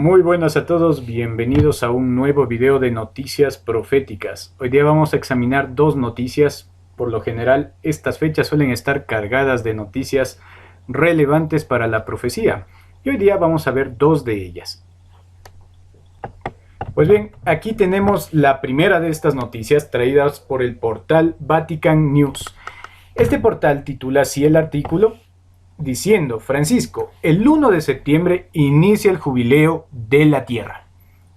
Muy buenas a todos, bienvenidos a un nuevo video de noticias proféticas. Hoy día vamos a examinar dos noticias. Por lo general, estas fechas suelen estar cargadas de noticias relevantes para la profecía. Y hoy día vamos a ver dos de ellas. Pues bien, aquí tenemos la primera de estas noticias traídas por el portal Vatican News. Este portal titula así el artículo, diciendo: Francisco, el 1 de septiembre inicia el jubileo de la Tierra.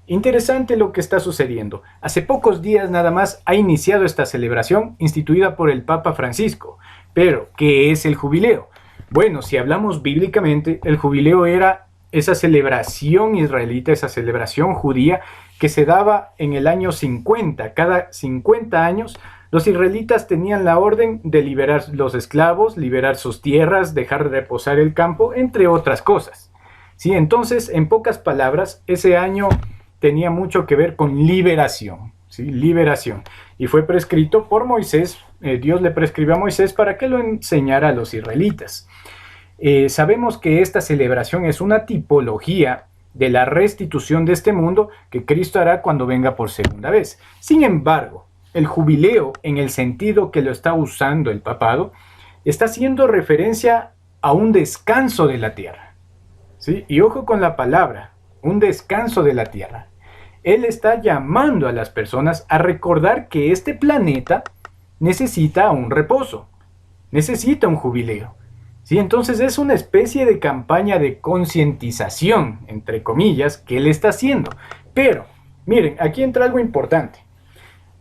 Interesante lo que está sucediendo. Hace pocos días nada más ha iniciado esta celebración instituida por el Papa Francisco. Pero, ¿qué es el jubileo? Bueno, si hablamos bíblicamente, el jubileo era esa celebración israelita, esa celebración judía que se daba en el año 50. Cada 50 años los israelitas tenían la orden de liberar los esclavos, liberar sus tierras, dejar reposar el campo, entre otras cosas. ¿Sí? Entonces, en pocas palabras, ese año tenía mucho que ver con liberación. ¿Sí? Liberación. Y fue prescrito por Moisés. Dios le prescribió a Moisés para que lo enseñara a los israelitas. Sabemos que esta celebración es una tipología de la restitución de este mundo que Cristo hará cuando venga por segunda vez. Sin embargo, el jubileo, en el sentido que lo está usando el papado, está haciendo referencia a un descanso de la tierra. ¿Sí? Y ojo con la palabra, un descanso de la tierra. Él está llamando a las personas a recordar que este planeta necesita un reposo, necesita un jubileo. ¿Sí? Entonces es una especie de campaña de concientización, entre comillas, que él está haciendo. Pero, miren, aquí entra algo importante.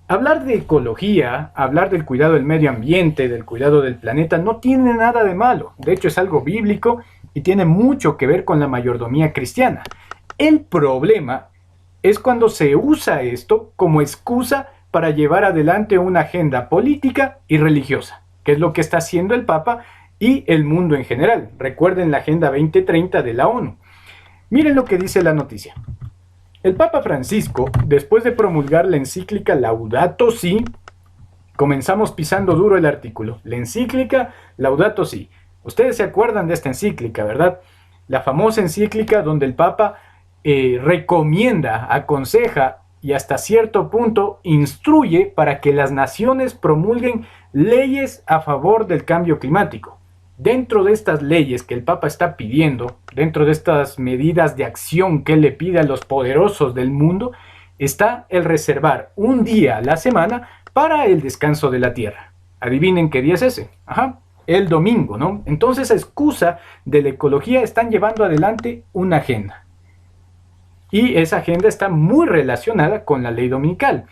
Hablar de ecología, hablar del cuidado del medio ambiente, del cuidado del planeta, no tiene nada de malo. De hecho, es algo bíblico y tiene mucho que ver con la mayordomía cristiana. El problema es cuando se usa esto como excusa para llevar adelante una agenda política y religiosa, que es lo que está haciendo el Papa y el mundo en general. Recuerden la Agenda 2030 de la ONU. Miren lo que dice la noticia. El Papa Francisco, después de promulgar la encíclica Laudato Si, comenzamos pisando duro el artículo. La encíclica Laudato Si. Ustedes se acuerdan de esta encíclica, ¿verdad? La famosa encíclica donde el Papa recomienda, aconseja y hasta cierto punto instruye para que las naciones promulguen leyes a favor del cambio climático. Dentro de estas leyes que el Papa está pidiendo, dentro de estas medidas de acción que él le pide a los poderosos del mundo, está el reservar un día a la semana para el descanso de la tierra. Adivinen qué día es ese. El domingo, ¿no? Entonces, a excusa de la ecología, están llevando adelante una agenda. Y esa agenda está muy relacionada con la ley dominical.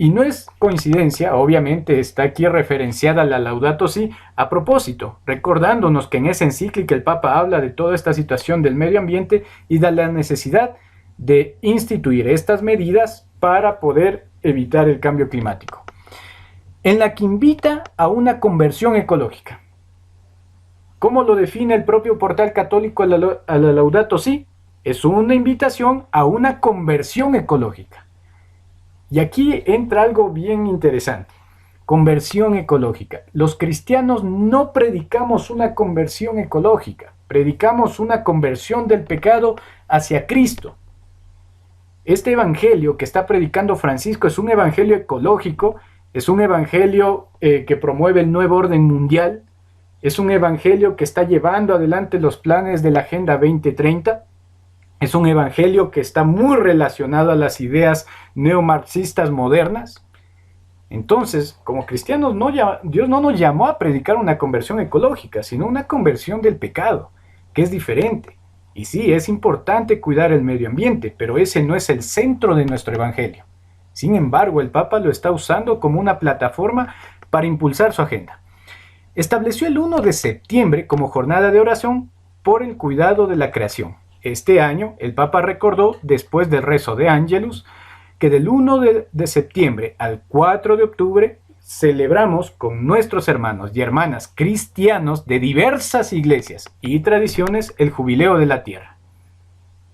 Y no es coincidencia, obviamente está aquí referenciada la Laudato Si a propósito, recordándonos que en esa encíclica el Papa habla de toda esta situación del medio ambiente y de la necesidad de instituir estas medidas para poder evitar el cambio climático, en la que invita a una conversión ecológica. ¿Cómo lo define el propio portal católico a la Laudato Si? Es una invitación a una conversión ecológica. Y aquí entra algo bien interesante. Conversión ecológica. Los cristianos no predicamos una conversión ecológica, predicamos una conversión del pecado hacia Cristo. Este evangelio que está predicando Francisco es un evangelio ecológico, es un evangelio que promueve el nuevo orden mundial, es un evangelio que está llevando adelante los planes de la Agenda 2030. Es un evangelio que está muy relacionado a las ideas neomarxistas modernas. Entonces, como cristianos, Dios no nos llamó a predicar una conversión ecológica, sino una conversión del pecado, que es diferente. Y sí, es importante cuidar el medio ambiente, pero ese no es el centro de nuestro evangelio. Sin embargo, el Papa lo está usando como una plataforma para impulsar su agenda. Estableció el 1 de septiembre como jornada de oración por el cuidado de la creación. Este año, el Papa recordó, después del rezo de Ángelus, que del 1 de septiembre al 4 de octubre celebramos con nuestros hermanos y hermanas cristianos de diversas iglesias y tradiciones el jubileo de la tierra.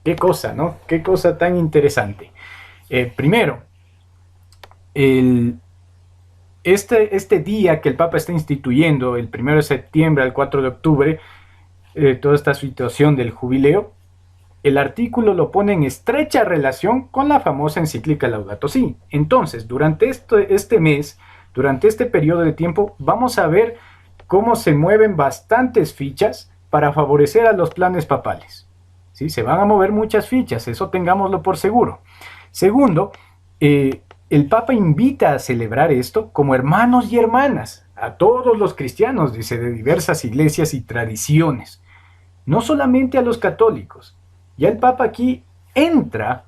Qué cosa, ¿no? Qué cosa tan interesante. Primero, este día que el Papa está instituyendo, el 1 de septiembre al 4 de octubre, toda esta situación del jubileo, el artículo lo pone en estrecha relación con la famosa encíclica Laudato Si. Entonces, durante este mes, durante este periodo de tiempo, vamos a ver cómo se mueven bastantes fichas para favorecer a los planes papales. ¿Sí? Se van a mover muchas fichas, eso tengámoslo por seguro. Segundo, el Papa invita a celebrar esto como hermanos y hermanas, a todos los cristianos, dice, de diversas iglesias y tradiciones, no solamente a los católicos. Ya el Papa aquí entra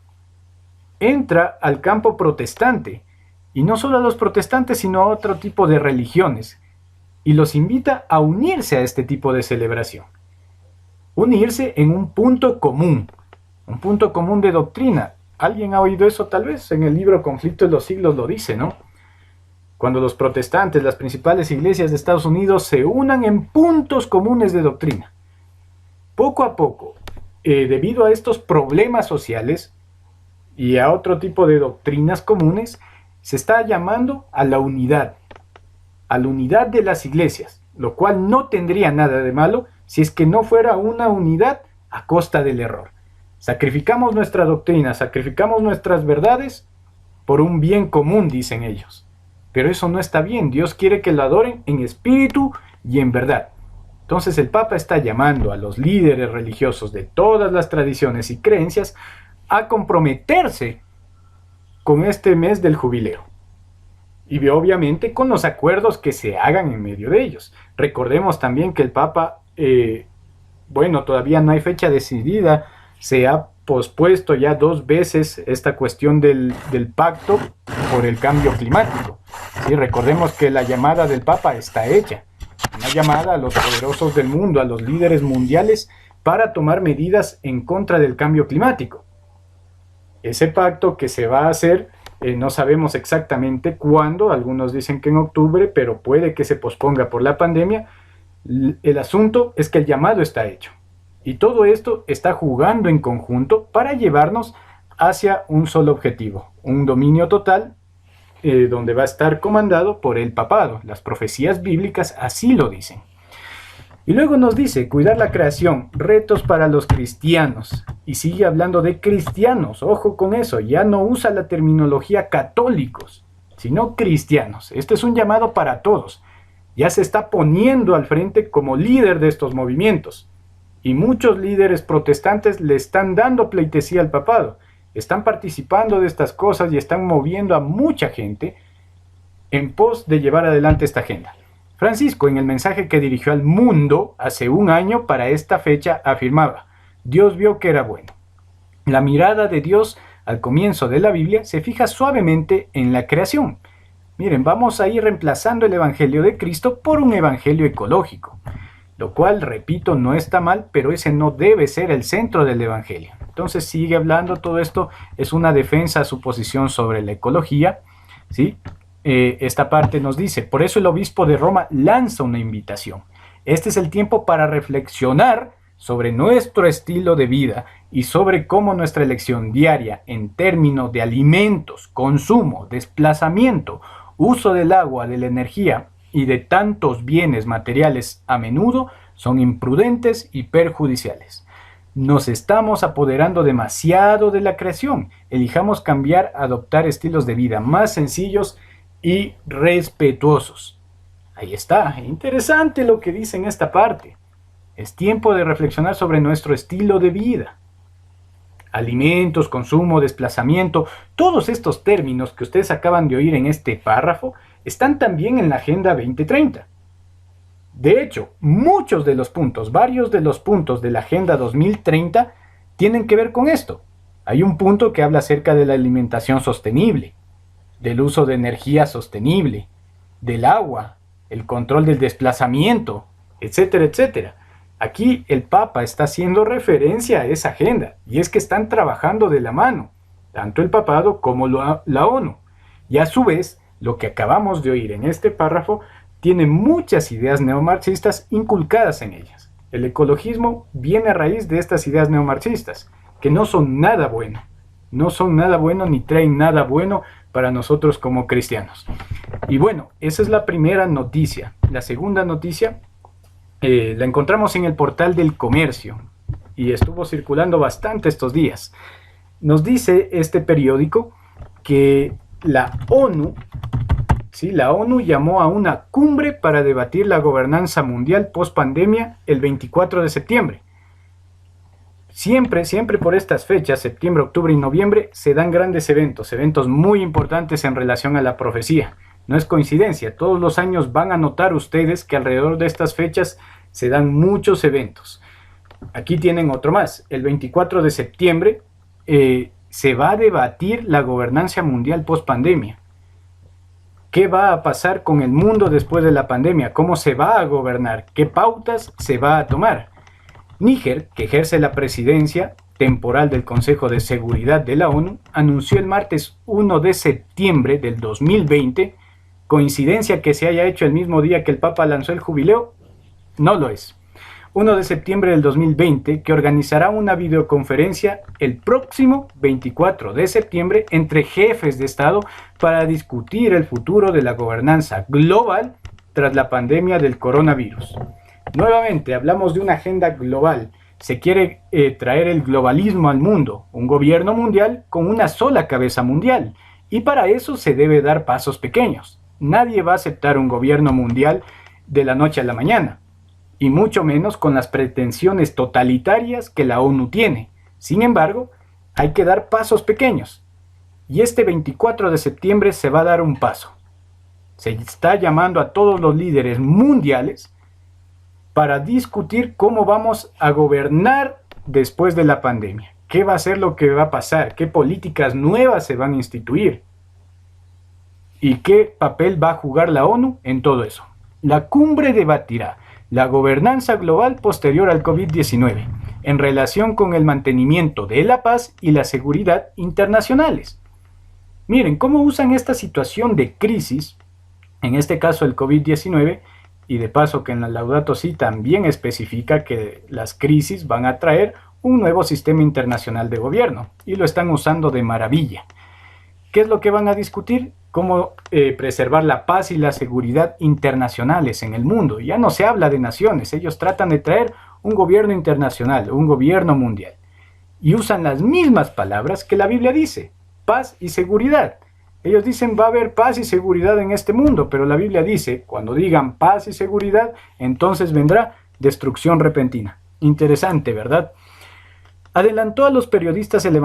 al campo protestante, y no solo a los protestantes, sino a otro tipo de religiones, y los invita a unirse a este tipo de celebración. Unirse en un punto común de doctrina. ¿Alguien ha oído eso tal vez? En el libro Conflicto de los Siglos lo dice, ¿no? Cuando los protestantes, las principales iglesias de Estados Unidos, se unan en puntos comunes de doctrina. Poco a poco, debido a estos problemas sociales y a otro tipo de doctrinas comunes, se está llamando a la unidad de las iglesias, lo cual no tendría nada de malo si es que no fuera una unidad a costa del error. Sacrificamos nuestra doctrina, sacrificamos nuestras verdades por un bien común, dicen ellos. Pero eso no está bien. Dios quiere que lo adoren en espíritu y en verdad. Entonces el Papa está llamando a los líderes religiosos de todas las tradiciones y creencias a comprometerse con este mes del jubileo. Y obviamente con los acuerdos que se hagan en medio de ellos. Recordemos también que el Papa, todavía no hay fecha decidida, se ha pospuesto ya 2 veces esta cuestión del pacto por el cambio climático. Sí, recordemos que la llamada del Papa está hecha. Una llamada a los poderosos del mundo, a los líderes mundiales, para tomar medidas en contra del cambio climático. Ese pacto que se va a hacer, no sabemos exactamente cuándo, algunos dicen que en octubre, pero puede que se posponga por la pandemia. El asunto es que el llamado está hecho. Y todo esto está jugando en conjunto para llevarnos hacia un solo objetivo, un dominio total, donde va a estar comandado por el papado. Las profecías bíblicas así lo dicen. Y luego nos dice, cuidar la creación, retos para los cristianos. Y sigue hablando de cristianos, ojo con eso, ya no usa la terminología católicos, sino cristianos. Este es un llamado para todos. Ya se está poniendo al frente como líder de estos movimientos. Y muchos líderes protestantes le están dando pleitesía al papado. Están participando de estas cosas y están moviendo a mucha gente en pos de llevar adelante esta agenda. Francisco, en el mensaje que dirigió al mundo hace un año para esta fecha, afirmaba: Dios vio que era bueno. La mirada de Dios al comienzo de la Biblia se fija suavemente en la creación. Miren, vamos a ir reemplazando el Evangelio de Cristo por un Evangelio ecológico. Lo cual, repito, no está mal, pero ese no debe ser el centro del Evangelio. Entonces sigue hablando, todo esto es una defensa a su posición sobre la ecología, ¿sí? Esta parte nos dice, por eso el obispo de Roma lanza una invitación. Este es el tiempo para reflexionar sobre nuestro estilo de vida y sobre cómo nuestra elección diaria en términos de alimentos, consumo, desplazamiento, uso del agua, de la energía y de tantos bienes materiales a menudo son imprudentes y perjudiciales. Nos estamos apoderando demasiado de la creación. Elijamos cambiar, adoptar estilos de vida más sencillos y respetuosos. Ahí está, interesante lo que dice en esta parte. Es tiempo de reflexionar sobre nuestro estilo de vida. Alimentos, consumo, desplazamiento, todos estos términos que ustedes acaban de oír en este párrafo están también en la Agenda 2030. De hecho, varios de los puntos de la Agenda 2030 tienen que ver con esto. Hay un punto que habla acerca de la alimentación sostenible, del uso de energía sostenible, del agua, el control del desplazamiento, etcétera, etcétera. Aquí el Papa está haciendo referencia a esa agenda, y es que están trabajando de la mano, tanto el papado como la ONU. Y a su vez, lo que acabamos de oír en este párrafo tiene muchas ideas neomarxistas inculcadas en ellas. El ecologismo viene a raíz de estas ideas neomarxistas, que no son nada bueno. No son nada bueno ni traen nada bueno para nosotros como cristianos. Y bueno, esa es la primera noticia. La segunda noticia la encontramos en el portal del Comercio. y estuvo circulando bastante estos días. Nos dice este periódico que la ONU, ¿sí? La ONU llamó a una cumbre para debatir la gobernanza mundial post-pandemia el 24 de septiembre. Siempre por estas fechas, septiembre, octubre y noviembre, se dan grandes eventos muy importantes en relación a la profecía. No es coincidencia, todos los años van a notar ustedes que alrededor de estas fechas se dan muchos eventos. Aquí tienen otro más. El 24 de septiembre se va a debatir la gobernanza mundial post-pandemia. ¿Qué va a pasar con el mundo después de la pandemia? ¿Cómo se va a gobernar? ¿Qué pautas se va a tomar? Níger, que ejerce la presidencia temporal del Consejo de Seguridad de la ONU, anunció el martes 1 de septiembre del 2020, ¿coincidencia que se haya hecho el mismo día que el Papa lanzó el jubileo? No lo es. 1 de septiembre del 2020, que organizará una videoconferencia el próximo 24 de septiembre entre jefes de Estado para discutir el futuro de la gobernanza global tras la pandemia del coronavirus. Nuevamente, hablamos de una agenda global. Se quiere traer el globalismo al mundo, un gobierno mundial con una sola cabeza mundial, y para eso se debe dar pasos pequeños. Nadie va a aceptar un gobierno mundial de la noche a la mañana, y mucho menos con las pretensiones totalitarias que la ONU tiene. Sin embargo, hay que dar pasos pequeños, y este 24 de septiembre se va a dar un paso. Se está llamando a todos los líderes mundiales para discutir cómo vamos a gobernar después de la pandemia. ¿Qué va a ser lo que va a pasar? ¿Qué políticas nuevas se van a instituir? ¿Y qué papel va a jugar la ONU en todo eso? La cumbre debatirá la gobernanza global posterior al COVID-19 en relación con el mantenimiento de la paz y la seguridad internacionales. Miren cómo usan esta situación de crisis, en este caso el COVID-19, y de paso que en la Laudato Si también especifica que las crisis van a traer un nuevo sistema internacional de gobierno, y lo están usando de maravilla. ¿Qué es lo que van a discutir? Cómo preservar la paz y la seguridad internacionales en el mundo. Ya no se habla de naciones, ellos tratan de traer un gobierno internacional, un gobierno mundial. Y usan las mismas palabras que la Biblia dice, paz y seguridad. Ellos dicen va a haber paz y seguridad en este mundo, pero la Biblia dice, cuando digan paz y seguridad, entonces vendrá destrucción repentina. Interesante, ¿verdad? Adelantó a los periodistas el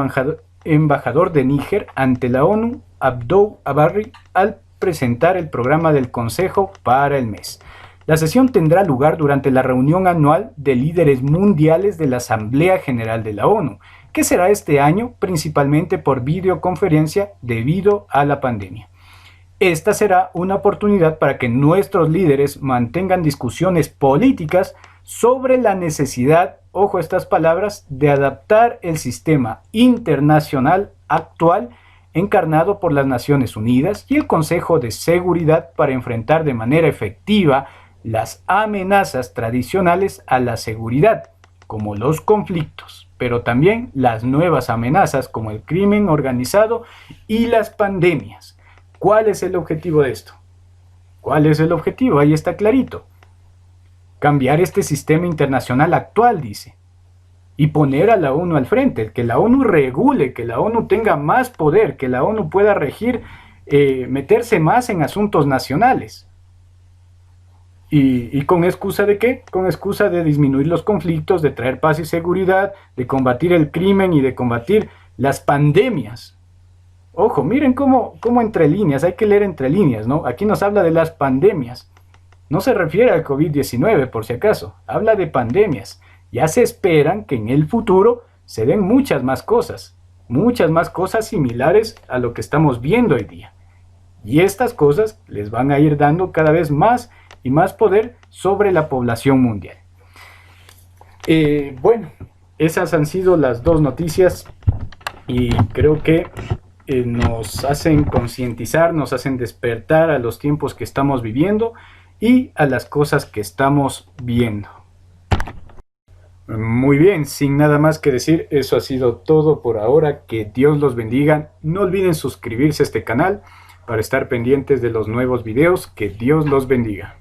embajador de Níger ante la ONU, Abdou Abarry, al presentar el programa del Consejo para el mes. La sesión tendrá lugar durante la reunión anual de líderes mundiales de la Asamblea General de la ONU, que será este año principalmente por videoconferencia debido a la pandemia. Esta será una oportunidad para que nuestros líderes mantengan discusiones políticas sobre la necesidad, ojo a estas palabras, de adaptar el sistema internacional actual encarnado por las Naciones Unidas y el Consejo de Seguridad para enfrentar de manera efectiva las amenazas tradicionales a la seguridad, como los conflictos, pero también las nuevas amenazas como el crimen organizado y las pandemias. ¿Cuál es el objetivo de esto? ¿Cuál es el objetivo? Ahí está clarito. Cambiar este sistema internacional actual, dice, y poner a la ONU al frente, que la ONU regule, que la ONU tenga más poder, que la ONU pueda regir, meterse más en asuntos nacionales. ¿Y con excusa de qué? Con excusa de disminuir los conflictos, de traer paz y seguridad, de combatir el crimen y de combatir las pandemias. Ojo, miren cómo entre líneas, hay que leer entre líneas, ¿no? Aquí nos habla de las pandemias. No se refiere al COVID-19, por si acaso, habla de pandemias. Ya se esperan que en el futuro se den muchas más cosas similares a lo que estamos viendo hoy día. Y estas cosas les van a ir dando cada vez más y más poder sobre la población mundial. Bueno, esas han sido las dos noticias y creo que nos hacen concientizar, nos hacen despertar a los tiempos que estamos viviendo y a las cosas que estamos viendo. Muy bien, sin nada más que decir, eso ha sido todo por ahora. Que Dios los bendiga. No olviden suscribirse a este canal para estar pendientes de los nuevos videos. Que Dios los bendiga.